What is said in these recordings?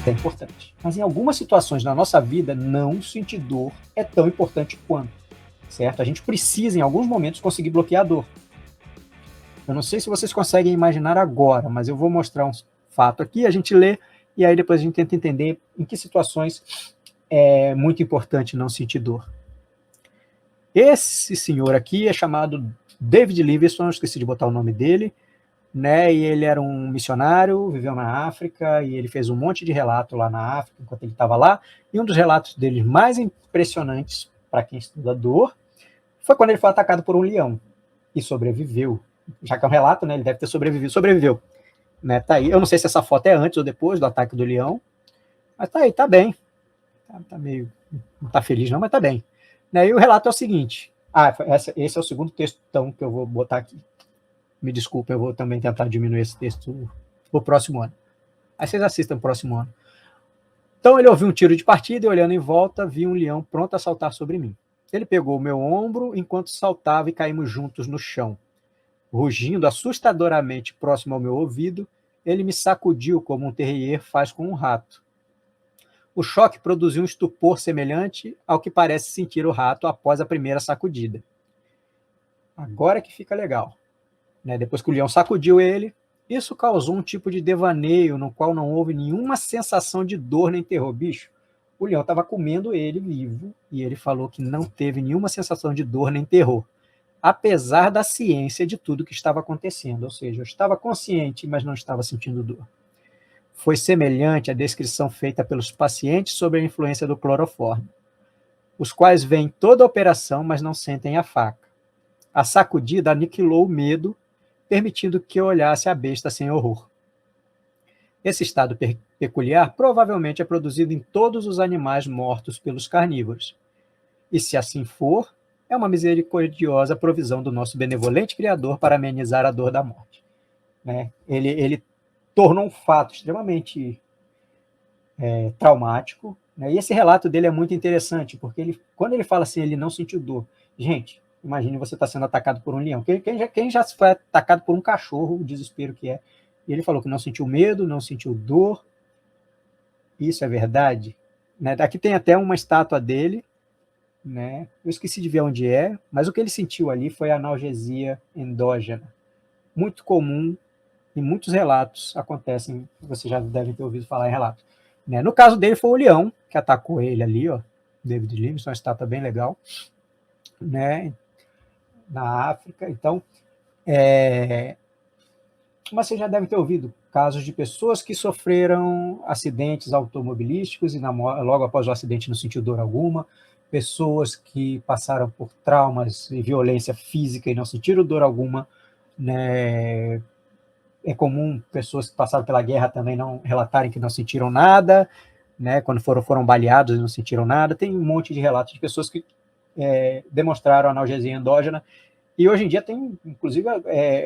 é importante. Mas em algumas situações na nossa vida, não sentir dor é tão importante quanto, certo? A gente precisa, em alguns momentos, conseguir bloquear a dor. Eu não sei se vocês conseguem imaginar agora, mas eu vou mostrar um fato aqui, a gente lê, e aí depois a gente tenta entender em que situações é muito importante não sentir dor. Esse senhor aqui é chamado David Livingstone, esqueci de botar o nome dele, né? E ele era um missionário, viveu na África, e ele fez um monte de relato lá na África enquanto ele estava lá. E um dos relatos dele mais impressionantes para quem estuda dor foi quando ele foi atacado por um leão e sobreviveu. Já que é um relato, né? Ele deve ter sobrevivido. Sobreviveu. Né? Tá aí. Eu não sei se essa foto é antes ou depois do ataque do leão, mas tá aí, tá bem. Tá meio. Não tá feliz, não, mas tá bem. Né? E o relato é o seguinte. Esse é o segundo texto então, que eu vou botar aqui. Me desculpa, eu vou também tentar diminuir esse texto pro próximo ano. Aí vocês assistam o próximo ano. Então ele ouviu um tiro de partida e, olhando em volta, viu um leão pronto a saltar sobre mim. Ele pegou o meu ombro enquanto saltava e caímos juntos no chão. Rugindo assustadoramente próximo ao meu ouvido, ele me sacudiu como um terrier faz com um rato. O choque produziu um estupor semelhante ao que parece sentir o rato após a primeira sacudida. Agora que fica legal. Né? Depois que o leão sacudiu ele, isso causou um tipo de devaneio no qual não houve nenhuma sensação de dor nem terror. Bicho, o leão estava comendo ele vivo e ele falou que não teve nenhuma sensação de dor nem terror, apesar da ciência de tudo que estava acontecendo. Ou seja, eu estava consciente, mas não estava sentindo dor. Foi semelhante à descrição feita pelos pacientes sobre a influência do clorofórmio, os quais veem toda a operação, mas não sentem a faca. A sacudida aniquilou o medo, permitindo que eu olhasse a besta sem horror. Esse estado peculiar provavelmente é produzido em todos os animais mortos pelos carnívoros. E se assim for, é uma misericordiosa provisão do nosso benevolente Criador para amenizar a dor da morte. Né? Ele tornou um fato extremamente traumático, né? E esse relato dele é muito interessante, porque quando ele fala assim, ele não sentiu dor. Gente, imagine você estar sendo atacado por um leão. Quem já foi atacado por um cachorro, o desespero que é. E ele falou que não sentiu medo, não sentiu dor. Isso é verdade? Né? Aqui tem até uma estátua dele, né? Eu esqueci de ver onde é, mas o que ele sentiu ali foi analgesia endógena. Muito comum, em muitos relatos acontecem, vocês já devem ter ouvido falar em relatos. Né? No caso dele foi o leão que atacou ele ali, ó, David Livingstone, uma estátua bem legal, né? Na África. Então, mas vocês já devem ter ouvido casos de pessoas que sofreram acidentes automobilísticos e logo após o acidente não sentiu dor alguma, pessoas que passaram por traumas e violência física e não sentiram dor alguma, né? É comum pessoas que passaram pela guerra também não relatarem que não sentiram nada, né? Quando foram baleados e não sentiram nada. Tem um monte de relatos de pessoas que demonstraram analgesia endógena. E hoje em dia tem, inclusive,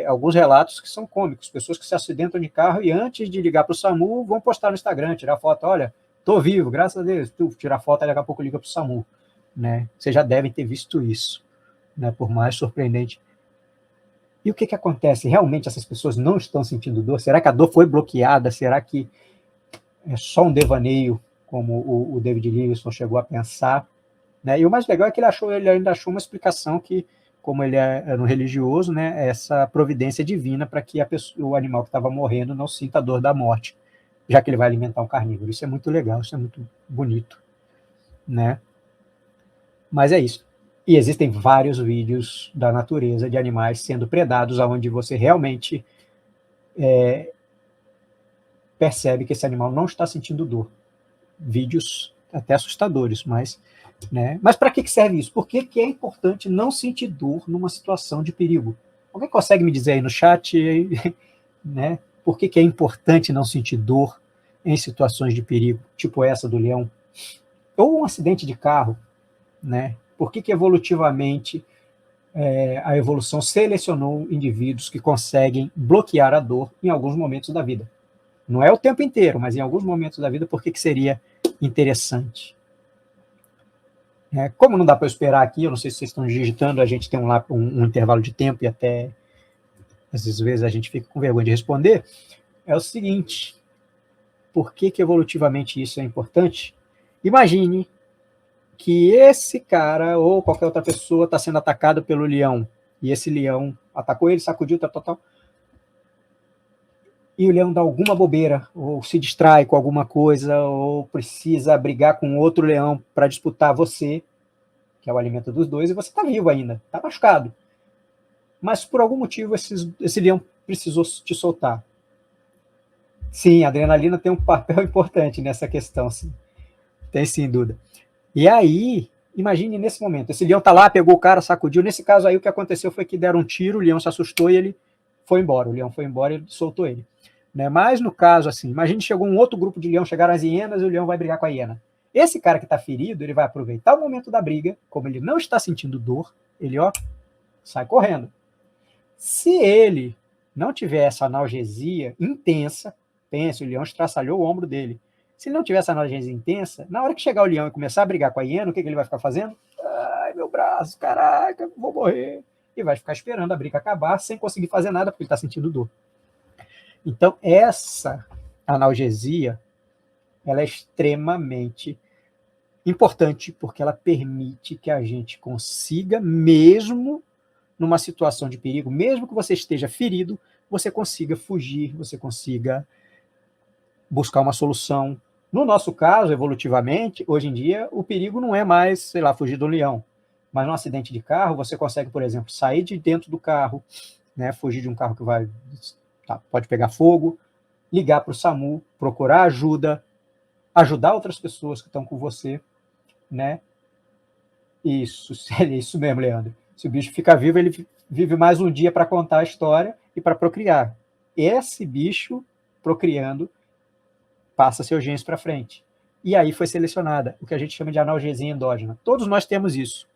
alguns relatos que são cômicos. Pessoas que se acidentam de carro e antes de ligar para o SAMU vão postar no Instagram, tirar foto. Olha, estou vivo, graças a Deus. Tirar foto e daqui a pouco liga para o SAMU. Né? Vocês já devem ter visto isso, né? Por mais surpreendente. E o que acontece? Realmente essas pessoas não estão sentindo dor? Será que a dor foi bloqueada? Será que é só um devaneio, como o David Livingstone chegou a pensar? Né? E o mais legal é que ele ainda achou uma explicação que, como ele era um religioso, né, essa providência divina para que o animal que estava morrendo não sinta a dor da morte, já que ele vai alimentar um carnívoro. Isso é muito legal, isso é muito bonito. Né? Mas é isso. E existem vários vídeos da natureza de animais sendo predados, onde você realmente percebe que esse animal não está sentindo dor. Vídeos até assustadores, mas para que serve isso? Por que é importante não sentir dor numa situação de perigo? Alguém consegue me dizer aí no chat, né? Por que é importante não sentir dor em situações de perigo, tipo essa do leão? Ou um acidente de carro, né? Por que evolutivamente a evolução selecionou indivíduos que conseguem bloquear a dor em alguns momentos da vida? Não é o tempo inteiro, mas em alguns momentos da vida, por que seria interessante? Como não dá para eu esperar aqui, eu não sei se vocês estão digitando, a gente tem um intervalo de tempo e até, às vezes, a gente fica com vergonha de responder, é o seguinte, por que evolutivamente isso é importante? Imagine que esse cara ou qualquer outra pessoa está sendo atacado pelo leão, e esse leão atacou ele, sacudiu, tal, e o leão dá alguma bobeira, ou se distrai com alguma coisa, ou precisa brigar com outro leão para disputar você, que é o alimento dos dois, e você está vivo ainda, está machucado. Mas por algum motivo esse leão precisou te soltar. Sim, a adrenalina tem um papel importante nessa questão, sim. Tem sim, Duda. E aí, imagine nesse momento, esse leão tá lá, pegou o cara, sacudiu. Nesse caso aí, o que aconteceu foi que deram um tiro, o leão se assustou e ele foi embora. O leão foi embora e ele soltou ele. Né? Mas no caso, assim, imagine que chegou um outro grupo de leão, chegaram as hienas e o leão vai brigar com a hiena. Esse cara que está ferido, ele vai aproveitar o momento da briga, como ele não está sentindo dor, ele, ó, sai correndo. Se ele não tiver essa analgesia intensa, pense, o leão estraçalhou o ombro dele. Se ele não tiver essa analgesia intensa, na hora que chegar o leão e começar a brigar com a hiena, o que ele vai ficar fazendo? Ai, meu braço, caraca, vou morrer. E vai ficar esperando a briga acabar sem conseguir fazer nada porque ele está sentindo dor. Então, essa analgesia, ela é extremamente importante porque ela permite que a gente consiga, mesmo numa situação de perigo, mesmo que você esteja ferido, você consiga fugir, você consiga buscar uma solução. No nosso caso, evolutivamente, hoje em dia, o perigo não é mais, sei lá, fugir do leão. Mas num acidente de carro, você consegue, por exemplo, sair de dentro do carro, né, fugir de um carro que pode pegar fogo, ligar para o SAMU, procurar ajuda, ajudar outras pessoas que estão com você, né? Isso mesmo, Leandro. Se o bicho fica vivo, ele vive mais um dia para contar a história e para procriar. Esse bicho, procriando, passa seus genes para frente. E aí foi selecionada o que a gente chama de analgesia endógena. Todos nós temos isso.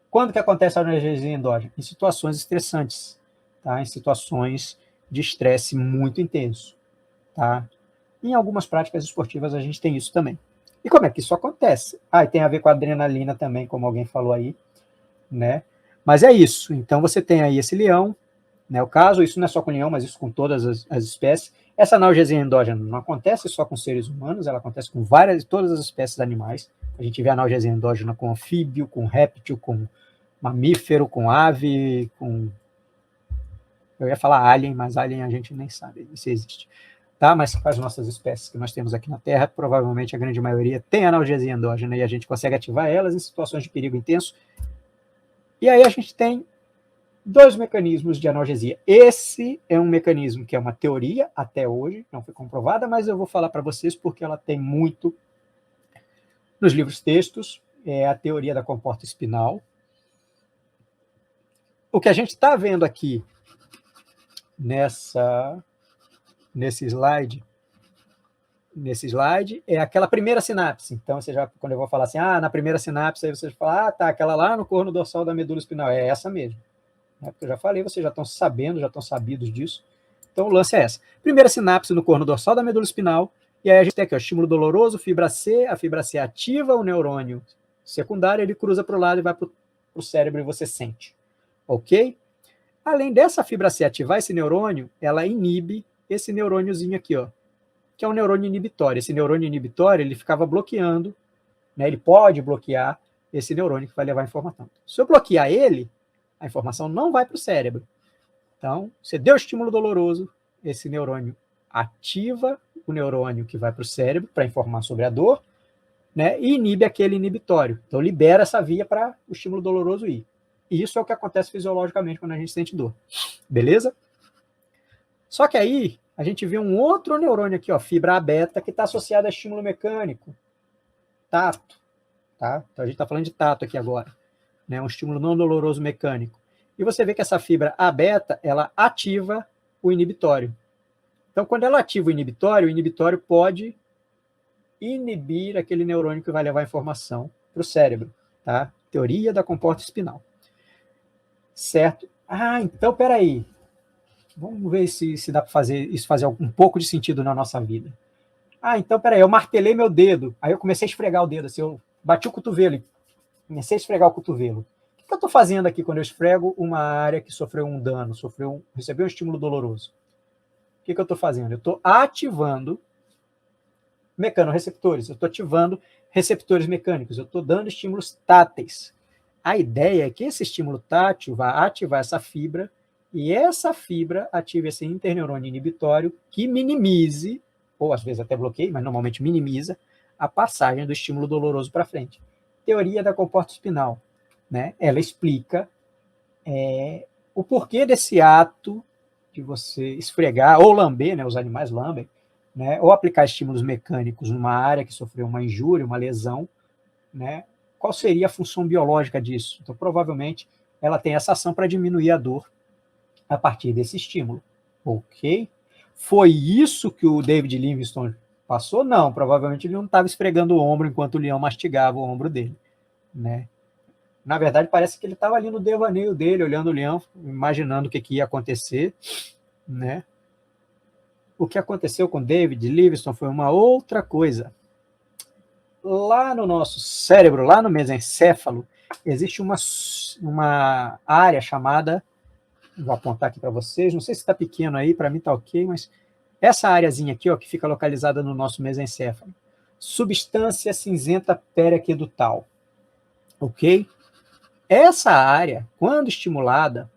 Quando que acontece a analgesia endógena? Em situações estressantes, tá? Em situações de estresse muito intenso. Tá? Em algumas práticas esportivas a gente tem isso também. E como é que isso acontece? E tem a ver com a adrenalina também, como alguém falou aí, né? Mas é isso. Então você tem aí esse leão, né? O caso, isso não é só com leão, mas isso com todas as espécies. Essa analgesia endógena não acontece só com seres humanos, ela acontece com todas as espécies animais. A gente vê analgesia endógena com anfíbio, com réptil, com mamífero, com ave, com... Eu ia falar alien, mas alien a gente nem sabe se existe. Tá? Mas com as nossas espécies que nós temos aqui na Terra, provavelmente a grande maioria tem analgesia endógena e a gente consegue ativar elas em situações de perigo intenso. E aí a gente tem dois mecanismos de analgesia. Esse é um mecanismo que é uma teoria até hoje, não foi comprovada, mas eu vou falar para vocês porque ela tem muito nos livros textos, é a teoria da comporta espinal. O que a gente está vendo aqui nesse slide é aquela primeira sinapse. Então, quando eu vou falar assim, na primeira sinapse, aí você fala, tá, aquela lá no corno dorsal da medula espinal. É essa mesmo. Porque eu já falei, vocês já estão sabendo, já estão sabidos disso. Então, o lance é essa. Primeira sinapse no corno dorsal da medula espinal, e aí a gente tem aqui, ó, estímulo doloroso, fibra C, a fibra C ativa o neurônio secundário, ele cruza para o lado e vai para o cérebro e você sente. Ok? Além dessa fibra C ativar esse neurônio, ela inibe esse neurôniozinho aqui, ó, que é um neurônio inibitório. Esse neurônio inibitório, ele ficava bloqueando, né, ele pode bloquear esse neurônio que vai levar a informação. Se eu bloquear ele, a informação não vai para o cérebro. Então, você deu estímulo doloroso, esse neurônio ativa o neurônio que vai para o cérebro para informar sobre a dor, né, e inibe aquele inibitório. Então, libera essa via para o estímulo doloroso ir. E isso é o que acontece fisiologicamente quando a gente sente dor. Beleza? Só que aí, a gente vê um outro neurônio aqui, ó, fibra beta, que está associado a estímulo mecânico. Tato. Tá? Então, a gente está falando de tato aqui agora. Né, um estímulo não doloroso mecânico. E você vê que essa fibra A beta, ela ativa o inibitório. Então, quando ela ativa o inibitório pode inibir aquele neurônio que vai levar a informação para o cérebro. Tá? Teoria da comporta espinal. Certo? Então, peraí. Vamos ver se dá para fazer isso fazer um pouco de sentido na nossa vida. Então, peraí, eu martelei meu dedo. Aí eu comecei a esfregar o dedo, assim, eu bati o cotovelo e comecei a esfregar o cotovelo. O que eu estou fazendo aqui quando eu esfrego uma área que sofreu um dano, recebeu um estímulo doloroso? O que eu estou fazendo? Eu estou ativando Mecanoreceptores, eu estou ativando receptores mecânicos, eu estou dando estímulos táteis. A ideia é que esse estímulo tátil vai ativar essa fibra e essa fibra ative esse interneurônio inibitório que minimize, ou às vezes até bloqueie, mas normalmente minimiza, a passagem do estímulo doloroso para frente. Teoria da comporta espinal, né? Ela explica o porquê desse ato de você esfregar ou lamber, né? Os animais lambem, né? Ou aplicar estímulos mecânicos numa área que sofreu uma injúria, uma lesão, né? Qual seria a função biológica disso? Então, provavelmente, ela tem essa ação para diminuir a dor a partir desse estímulo. Ok? Foi isso que o David Livingstone passou? Não, provavelmente ele não estava esfregando o ombro enquanto o leão mastigava o ombro dele, né? Na verdade, parece que ele estava ali no devaneio dele, olhando o leão, imaginando o que ia acontecer, né? O que aconteceu com David Livingstone foi uma outra coisa. Lá no nosso cérebro, lá no mesencéfalo, existe uma área chamada, vou apontar aqui para vocês, não sei se está pequeno aí, para mim está ok, mas essa areazinha aqui, ó, que fica localizada no nosso mesencéfalo, substância cinzenta periaquedutal, ok? Essa área, quando estimulada,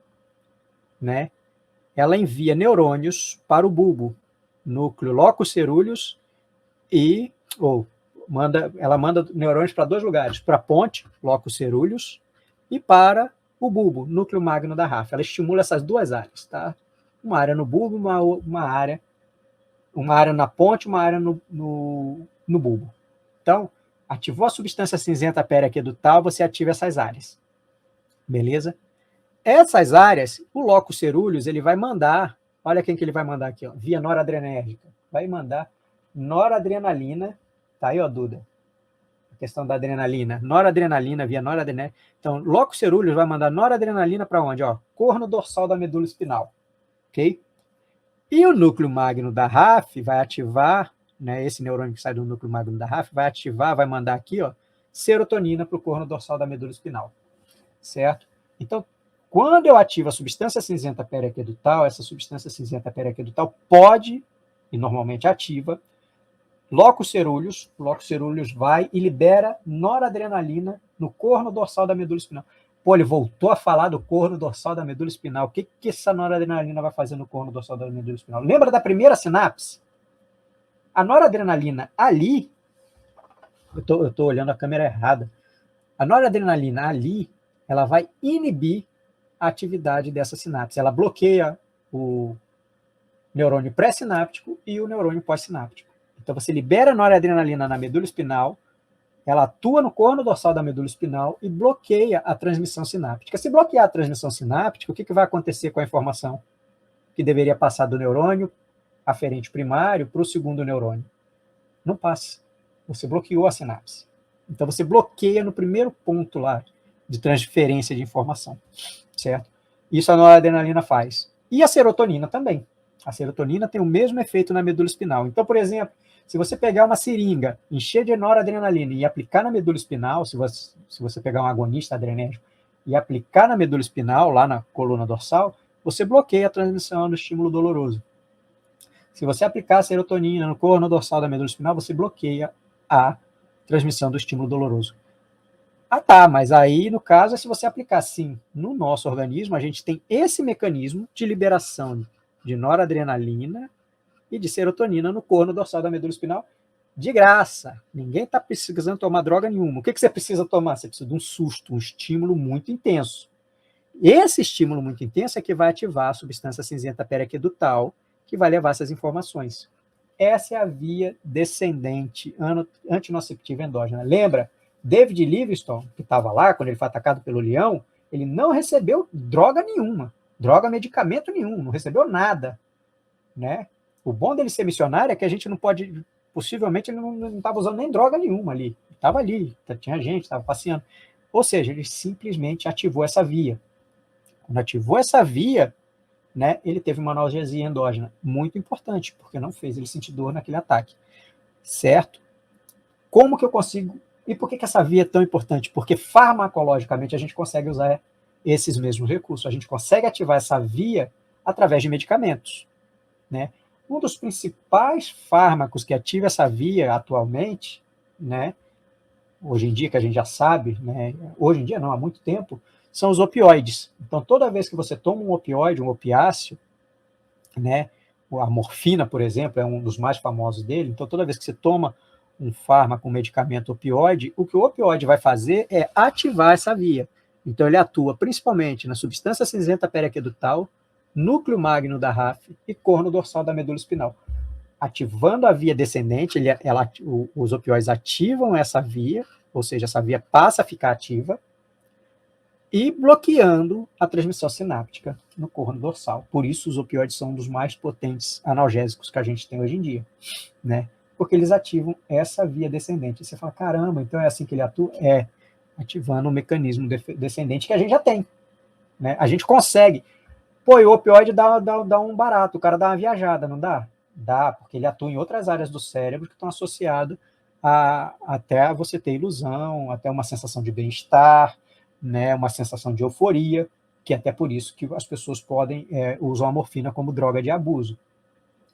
né, ela envia neurônios para o bulbo, núcleo locus coeruleus ela manda neurônios para dois lugares, para a ponte, locus coeruleus, e para o bulbo, núcleo magno da ráfia. Ela estimula essas duas áreas, tá? Uma área no bulbo, uma área na ponte, uma área no bulbo. Então, ativou a substância cinzenta periaquedutal, você ativa essas áreas. Beleza? Essas áreas, o locus coeruleus, ele vai mandar, olha quem que ele vai mandar aqui, ó, via noradrenérgica. Vai mandar noradrenalina. Tá aí, ó, Duda. A questão da adrenalina. Noradrenalina via noradrenérgica. Então, locus coeruleus vai mandar noradrenalina para onde? Ó, corno dorsal da medula espinal. Ok? E o núcleo magno da RAF vai ativar, né, esse neurônio que sai do núcleo magno da RAF vai ativar, vai mandar aqui, ó, serotonina para o corno dorsal da medula espinal. Certo? Então, quando eu ativo a substância cinzenta periaquedutal, essa substância cinzenta periaquedutal pode, e normalmente ativa, locus coeruleus, o locus coeruleus vai e libera noradrenalina no corno dorsal da medula espinal. Pô, ele voltou a falar do corno dorsal da medula espinal. O que essa noradrenalina vai fazer no corno dorsal da medula espinal? Lembra da primeira sinapse? A noradrenalina ali, eu estou olhando a câmera errada, a noradrenalina ali, ela vai inibir a atividade dessa sinapse. Ela bloqueia o neurônio pré-sináptico e o neurônio pós-sináptico. Então, você libera a noradrenalina na medula espinal, ela atua no corno dorsal da medula espinal e bloqueia a transmissão sináptica. Se bloquear a transmissão sináptica, o que vai acontecer com a informação que deveria passar do neurônio aferente primário para o segundo neurônio? Não passa. Você bloqueou a sinapse. Então, você bloqueia no primeiro ponto lá de transferência de informação, certo? Isso a noradrenalina faz. E a serotonina também. A serotonina tem o mesmo efeito na medula espinal. Então, por exemplo, se você pegar uma seringa, encher de noradrenalina e aplicar na medula espinal, se você pegar um agonista adrenérgico e aplicar na medula espinal, lá na coluna dorsal, você bloqueia a transmissão do estímulo doloroso. Se você aplicar a serotonina no corno dorsal da medula espinal, você bloqueia a transmissão do estímulo doloroso. Ah, tá, mas aí, no caso, é se você aplicar sim no nosso organismo, a gente tem esse mecanismo de liberação de noradrenalina e de serotonina no corno dorsal da medula espinal de graça. Ninguém está precisando tomar droga nenhuma. O que você precisa tomar? Você precisa de um susto, um estímulo muito intenso. Esse estímulo muito intenso é que vai ativar a substância cinzenta periaquedutal, que vai levar essas informações. Essa é a via descendente antinociceptiva endógena. Lembra? David Livingstone, que estava lá quando ele foi atacado pelo leão, ele não recebeu droga nenhuma, medicamento nenhum, não recebeu nada, né? O bom dele ser missionário é que a gente não pode, possivelmente ele não estava usando nem droga nenhuma ali, estava ali, tinha gente, estava passeando. Ou seja, ele simplesmente ativou essa via. Quando ativou essa via, né, ele teve uma analgesia endógena, muito importante, porque não fez ele sentir dor naquele ataque, certo? Como que eu consigo... E por que essa via é tão importante? Porque farmacologicamente a gente consegue usar esses mesmos recursos, a gente consegue ativar essa via através de medicamentos, né? Um dos principais fármacos que ativa essa via atualmente, né, hoje em dia, que a gente já sabe, né, hoje em dia não, há muito tempo, são os opioides. Então, toda vez que você toma um opioide, um opiáceo, né, a morfina, por exemplo, é um dos mais famosos dele. Então, toda vez que você toma um fármaco, um medicamento opioide, o que o opioide vai fazer é ativar essa via. Então, ele atua principalmente na substância cinzenta periaquedutal, núcleo magno da RAF e corno dorsal da medula espinal. Ativando a via descendente, os opioides ativam essa via, ou seja, essa via passa a ficar ativa, e bloqueando a transmissão sináptica no corno dorsal. Por isso, os opioides são um dos mais potentes analgésicos que a gente tem hoje em dia, né? Porque eles ativam essa via descendente. E você fala, caramba, então é assim que ele atua? É, ativando o mecanismo descendente que a gente já tem, né? A gente consegue. Pô, e o opioide dá um barato, o cara dá uma viajada, não dá? Dá, porque ele atua em outras áreas do cérebro que estão associadas até você ter ilusão, até uma sensação de bem-estar, né, uma sensação de euforia, que é até por isso que as pessoas usam a morfina como droga de abuso,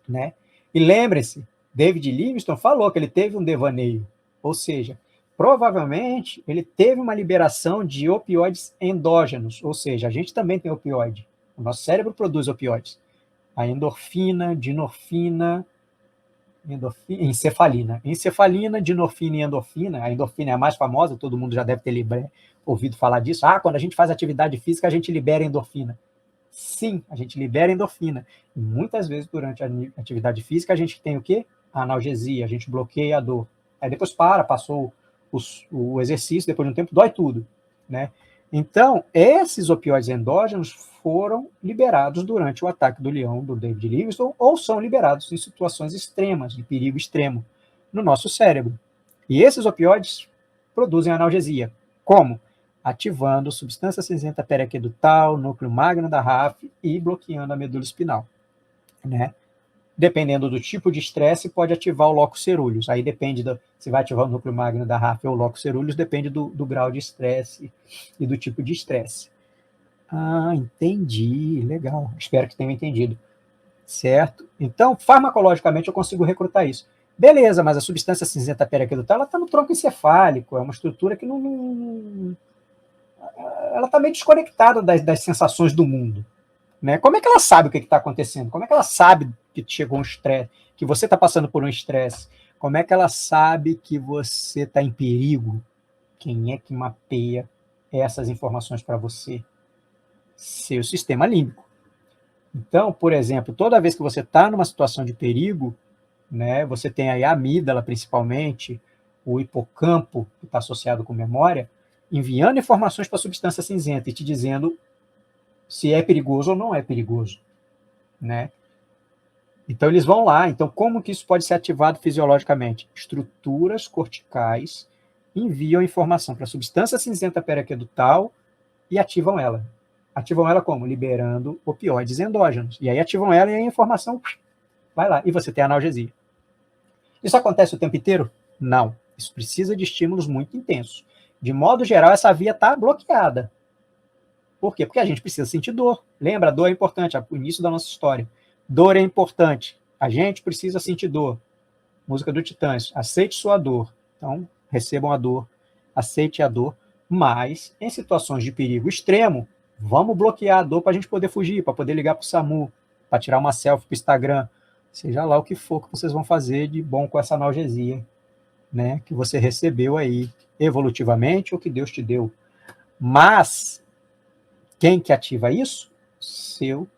né? E lembre-se, David Livingstone falou que ele teve um devaneio, ou seja, provavelmente ele teve uma liberação de opioides endógenos, ou seja, a gente também tem opioide, o nosso cérebro produz opioides, a endorfina, dinorfina, encefalina, dinorfina e endorfina. A endorfina é a mais famosa, todo mundo já deve ter ouvido falar disso. Quando a gente faz atividade física, a gente libera endorfina. Sim, a gente libera endorfina. E muitas vezes, durante a atividade física, a gente tem o quê? A analgesia, a gente bloqueia a dor. Aí depois passou o exercício, depois de um tempo, dói tudo, né? Então, esses opioides endógenos foram liberados durante o ataque do leão do David Livingstone ou são liberados em situações extremas, de perigo extremo, no nosso cérebro. E esses opioides produzem analgesia. Como? Ativando substância cinzenta periaquedutal, núcleo magno da RAF e bloqueando a medula espinal, né? Dependendo do tipo de estresse, pode ativar o locus coeruleus. Aí depende se vai ativar o núcleo magno da RAF ou o locus coeruleus, depende do grau de estresse e do tipo de estresse. Entendi, legal. Espero que tenham entendido. Certo? Então, farmacologicamente, eu consigo recrutar isso. Beleza, mas a substância cinzenta periaquedutal, ela está no tronco encefálico, é uma estrutura que ela está meio desconectada das sensações do mundo. Né? Como é que ela sabe o que está acontecendo? Como é que ela sabe que chegou um estresse, que você está passando por um estresse? Como é que ela sabe que você está em perigo? Quem é que mapeia essas informações para você? Seu sistema límbico. Então, por exemplo, toda vez que você está numa situação de perigo, né, você tem aí a amígdala, principalmente, o hipocampo, que está associado com memória, enviando informações para a substância cinzenta e te dizendo se é perigoso ou não é perigoso, né? Então, eles vão lá. Então, como que isso pode ser ativado fisiologicamente? Estruturas corticais enviam informação para a substância cinzenta periaquedutal e ativam ela. Ativam ela como? Liberando opioides endógenos. E aí ativam ela e a informação vai lá. E você tem analgesia. Isso acontece o tempo inteiro? Não. Isso precisa de estímulos muito intensos. De modo geral, essa via está bloqueada. Por quê? Porque a gente precisa sentir dor. Lembra? A dor é importante, é o início da nossa história. Dor é importante. A gente precisa sentir dor. Música do Titãs. Aceite sua dor. Então, recebam a dor, aceite a dor. Mas, em situações de perigo extremo, vamos bloquear a dor para a gente poder fugir, para poder ligar para o SAMU, para tirar uma selfie para o Instagram. Seja lá o que for que vocês vão fazer de bom com essa analgesia, né, que você recebeu aí, evolutivamente, ou que Deus te deu. Mas, quem que ativa isso? Seu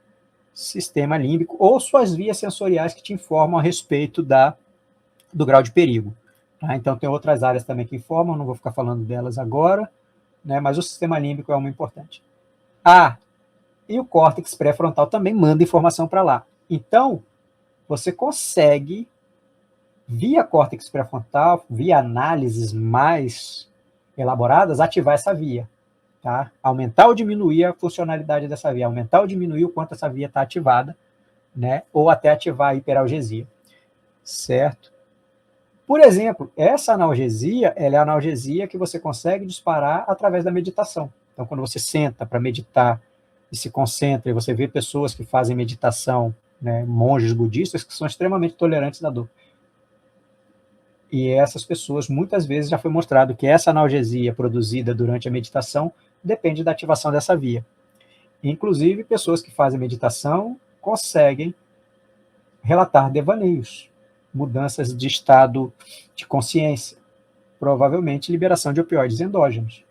sistema límbico ou suas vias sensoriais que te informam a respeito do grau de perigo. Tá? Então, tem outras áreas também que informam, não vou ficar falando delas agora, né, mas o sistema límbico é uma importante. E o córtex pré-frontal também manda informação para lá. Então, você consegue, via córtex pré-frontal, via análises mais elaboradas, ativar essa via. Tá? Aumentar ou diminuir a funcionalidade dessa via, aumentar ou diminuir o quanto essa via está ativada, né? Ou até ativar a hiperalgesia, certo? Por exemplo, essa analgesia, ela é a analgesia que você consegue disparar através da meditação. Então, quando você senta para meditar e se concentra, e você vê pessoas que fazem meditação né, monges budistas que são extremamente tolerantes à dor. E essas pessoas, muitas vezes, já foi mostrado que essa analgesia produzida durante a meditação depende da ativação dessa via. Inclusive, pessoas que fazem meditação conseguem relatar devaneios, mudanças de estado de consciência, provavelmente liberação de opioides endógenos,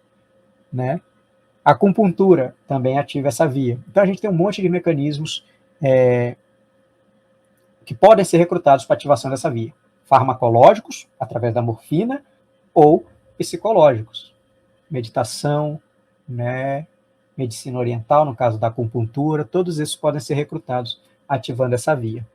né? A acupuntura também ativa essa via. Então, a gente tem um monte de mecanismos que podem ser recrutados para ativação dessa via. Farmacológicos, através da morfina, ou psicológicos. Meditação, né? Medicina oriental, no caso da acupuntura, todos esses podem ser recrutados ativando essa via.